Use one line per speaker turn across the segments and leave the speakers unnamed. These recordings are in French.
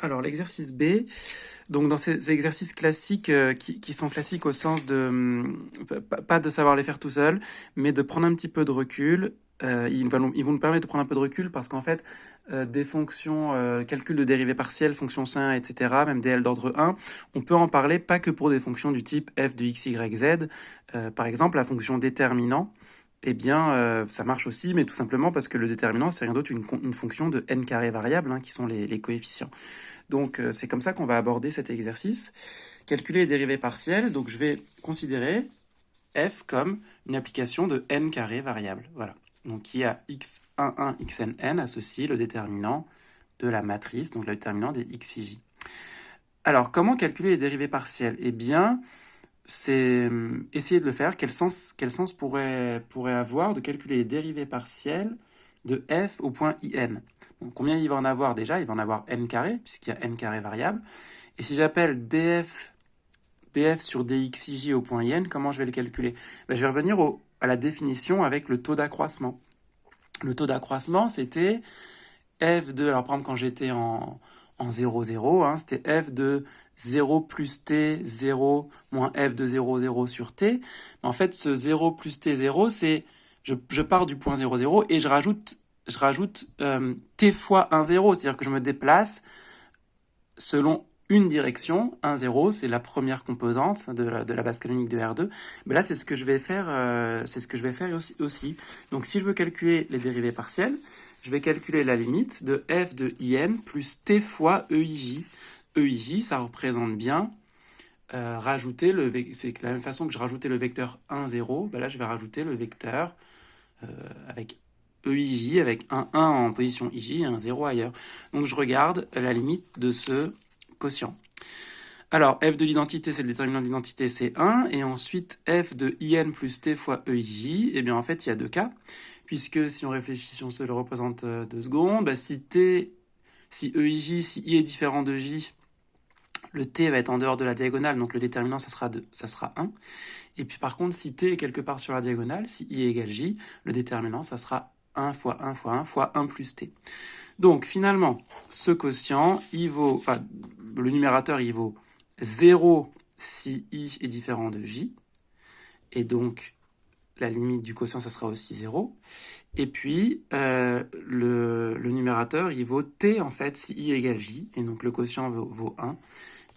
Alors, l'exercice B, donc dans ces exercices classiques qui sont classiques au sens de pas de savoir les faire tout seul, mais de prendre un petit peu de recul. Ils vont nous permettre de prendre un peu de recul parce qu'en fait, des fonctions, calcul de dérivées partielles, fonctions sin, etc., même des L d'ordre 1, on peut en parler pas que pour des fonctions du type f de x, y, z. Par exemple, la fonction déterminant, eh bien, ça marche aussi, mais tout simplement parce que le déterminant, c'est rien d'autre qu'une fonction de n carré variable, hein, qui sont les coefficients. Donc, c'est comme ça qu'on va aborder cet exercice. Calculer les dérivées partielles, donc je vais considérer f comme une application de n carré variable. Voilà. Donc, qui a x11, xnn associe le déterminant de la matrice, donc le déterminant des xij. Alors, comment calculer les dérivées partielles? Eh bien, c'est essayer de le faire. Quel sens pourrait avoir de calculer les dérivées partielles de f au point in? Donc, combien il va en avoir déjà? Il va en avoir n carré, puisqu'il y a n carré variable. Et si j'appelle df sur dxij au point in, comment je vais le calculer? Ben, je vais revenir à la définition avec le taux d'accroissement. Le taux d'accroissement, c'était f de... Alors, par exemple, quand j'étais en 0, 0, hein, c'était f de 0 plus t, 0, moins f de 0, 0 sur t. Mais en fait, ce 0 plus t, 0, c'est... Je pars du point 0, 0 et je rajoute t fois 1, 0. C'est-à-dire que je me déplace selon une direction. 1, 0, c'est la première composante de la base canonique de R2. Mais là, c'est ce que je vais faire, aussi. Donc, si je veux calculer les dérivées partielles, je vais calculer la limite de f de in plus t fois eij. Eij, ça représente bien rajouter c'est la même façon que je rajoutais le vecteur 1, 0. Ben là, je vais rajouter le vecteur avec eij, avec un 1 en position ij et un 0 ailleurs. Donc, je regarde la limite de ce quotient. Alors, f de l'identité, c'est le déterminant de l'identité, c'est 1. Et ensuite, f de in plus t fois eij, eh bien, en fait, il y a deux cas. Puisque si on réfléchit, si on se le représente 2 secondes, bah, si eij, si i est différent de j, le t va être en dehors de la diagonale, donc le déterminant, ça sera 1. Et puis par contre, si t est quelque part sur la diagonale, si i égale j, le déterminant, ça sera 1 fois 1 fois 1 fois 1 plus t. Donc finalement, ce quotient, le numérateur, il vaut 0 si i est différent de j. Et donc, la limite du quotient, ça sera aussi 0. Et puis, le numérateur, il vaut t, en fait, si i égale j. Et donc, le quotient vaut 1.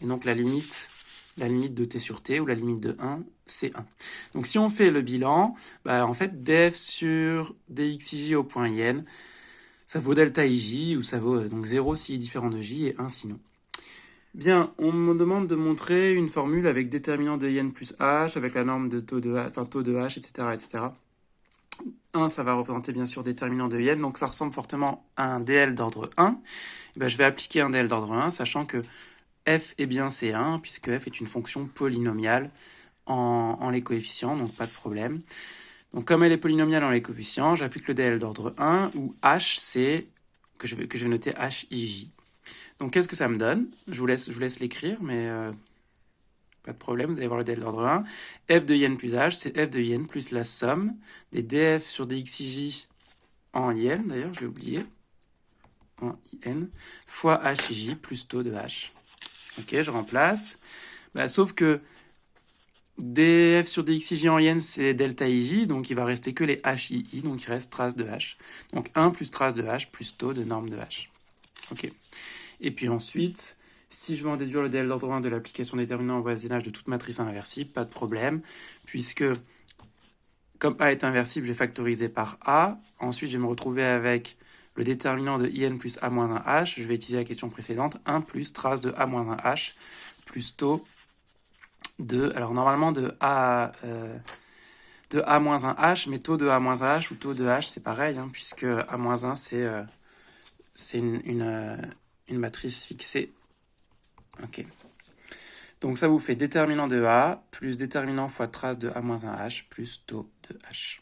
Et donc, la limite de t sur t, ou la limite de 1, c'est 1. Donc, si on fait le bilan, bah, en fait, df sur dxij au point in, ça vaut delta ij, ou ça vaut donc 0 si i est différent de j et 1 sinon. Bien, on me demande de montrer une formule avec déterminant de in plus h, avec la norme de taux de h, etc., etc. 1, ça va représenter bien sûr déterminant de in, donc ça ressemble fortement à un dl d'ordre 1. Et ben, je vais appliquer un dl d'ordre 1, sachant que f est bien C1, puisque f est une fonction polynomiale en les coefficients, donc pas de problème. Donc comme elle est polynomiale en les coefficients, j'applique le dl d'ordre 1, où h, c'est, que je vais noter hij. Donc qu'est-ce que ça me donne? Je vous laisse l'écrire, mais pas de problème, vous allez voir le dl d'ordre 1. f de in plus h, c'est f de in plus la somme des df sur dxij en in, d'ailleurs, j'ai oublié, en in, fois hij plus taux de h. Ok, je remplace. Bah, sauf que df sur dxij en in, c'est delta ij, donc il va rester que les hii, donc il reste trace de h. Donc 1 plus trace de h plus taux de norme de h. Ok. Et puis ensuite, si je veux en déduire le dl d'ordre 1 de l'application déterminant en voisinage de toute matrice inversible, pas de problème, puisque comme A est inversible, je vais factoriser par A. Ensuite, je vais me retrouver avec le déterminant de in plus A moins 1h. Je vais utiliser la question précédente, 1 plus trace de A moins 1h plus taux de... Alors normalement de A moins 1h, mais taux de A moins 1h ou taux de H, c'est pareil, hein, puisque A moins 1, c'est une matrice fixée. Ok. Donc ça vous fait déterminant de A plus déterminant fois trace de A moins 1H plus taux de H.